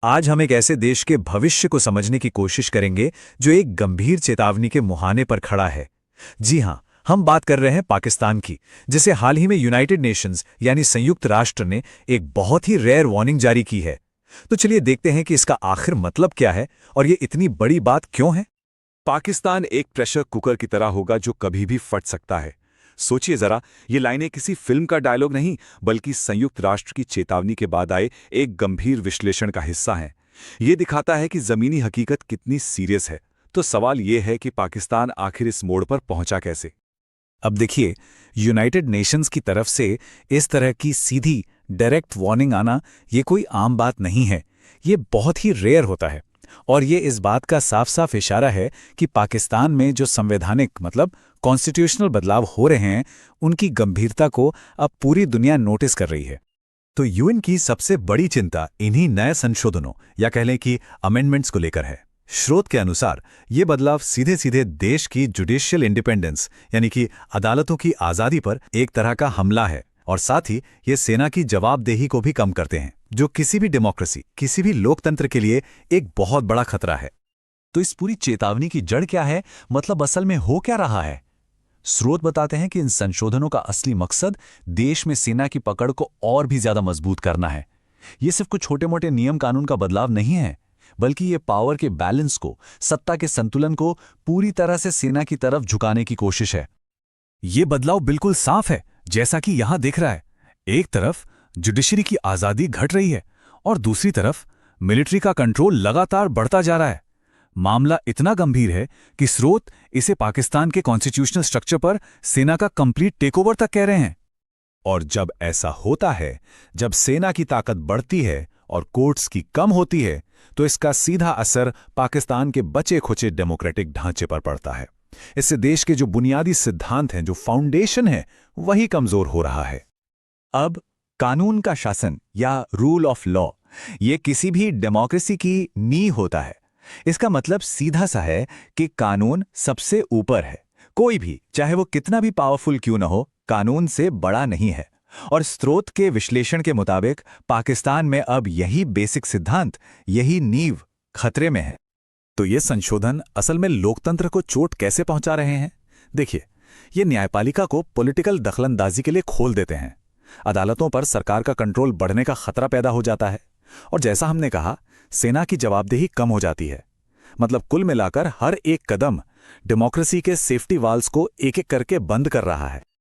आज हम एक ऐसे देश के भविष्य को समझने की कोशिश करेंगे जो एक गंभीर चेतावनी के मुहाने पर खड़ा है। जी हां, हम बात कर रहे हैं पाकिस्तान की, जिसे हाल ही में यूनाइटेड नेशंस यानी संयुक्त राष्ट्र ने एक बहुत ही रेयर वार्निंग जारी की है। तो चलिए देखते हैं कि इसका आखिर मतलब क्या है और ये इतनी बड़ी बात क्यों है। पाकिस्तान एक प्रेशर कुकर की तरह होगा जो कभी भी फट सकता है। सोचिए जरा, ये लाइनें किसी फिल्म का डायलॉग नहीं, बल्कि संयुक्त राष्ट्र की चेतावनी के बाद आए एक गंभीर विश्लेषण का हिस्सा हैं। ये दिखाता है कि जमीनी हकीकत कितनी सीरियस है। तो सवाल ये है कि पाकिस्तान आखिर इस मोड़ पर पहुंचा कैसे। अब देखिए, यूनाइटेड नेशंस की तरफ से इस तरह की सीधी डायरेक्ट वार्निंग आना ये कोई आम बात नहीं है। ये बहुत ही रेयर होता है और ये इस बात का साफ साफ इशारा है कि पाकिस्तान में जो संवैधानिक कॉन्स्टिट्यूशनल बदलाव हो रहे हैं, उनकी गंभीरता को अब पूरी दुनिया नोटिस कर रही है। तो यूएन की सबसे बड़ी चिंता इन्हीं नए संशोधनों या कह लें कि अमेंडमेंट्स को लेकर है। स्रोत के अनुसार ये बदलाव सीधे सीधे देश की जुडिशियल इंडिपेंडेंस यानी कि अदालतों की आज़ादी पर एक तरह का हमला है और साथ ही ये सेना की जवाबदेही को भी कम करते हैं, जो किसी भी डेमोक्रेसी, किसी भी लोकतंत्र के लिए एक बहुत बड़ा खतरा है। तो इस पूरी चेतावनी की जड़ क्या है, मतलब असल में हो क्या रहा है? स्रोत बताते हैं कि इन संशोधनों का असली मकसद देश में सेना की पकड़ को और भी ज्यादा मजबूत करना है। ये सिर्फ कुछ छोटे मोटे नियम कानून का बदलाव नहीं है, बल्कि ये पावर के बैलेंस को, सत्ता के संतुलन को पूरी तरह से सेना की तरफ झुकाने की कोशिश है। ये बदलाव बिल्कुल साफ है, जैसा कि यहां दिख रहा है। एक तरफ जुडिशरी की आजादी घट रही है और दूसरी तरफ मिलिट्री का कंट्रोल लगातार बढ़ता जा रहा है। मामला इतना गंभीर है कि स्रोत इसे पाकिस्तान के कॉन्स्टिट्यूशनल स्ट्रक्चर पर सेना का कंप्लीट टेकओवर तक कह रहे हैं। और जब ऐसा होता है, जब सेना की ताकत बढ़ती है और कोर्ट्स की कम होती है, तो इसका सीधा असर पाकिस्तान के बचे खुचे डेमोक्रेटिक ढांचे पर पड़ता है। इससे देश के जो बुनियादी सिद्धांत हैं, जो फाउंडेशन है, वही कमजोर हो रहा है। अब कानून का शासन या रूल ऑफ लॉ, ये किसी भी डेमोक्रेसी की नींव होता है। इसका मतलब सीधा सा है कि कानून सबसे ऊपर है। कोई भी, चाहे वो कितना भी पावरफुल क्यों ना हो, कानून से बड़ा नहीं है। और स्रोत के विश्लेषण के मुताबिक पाकिस्तान में अब यही बेसिक सिद्धांत, यही नींव खतरे में है। तो ये संशोधन असल में लोकतंत्र को चोट कैसे पहुंचा रहे हैं? देखिए, ये न्यायपालिका को पॉलिटिकल दखलंदाजी के लिए खोल देते हैं। अदालतों पर सरकार का कंट्रोल बढ़ने का खतरा पैदा हो जाता है और जैसा हमने कहा, सेना की जवाबदेही कम हो जाती है। मतलब कुल मिलाकर हर एक कदम डेमोक्रेसी के सेफ्टी वाल्स को एक एक करके बंद कर रहा है।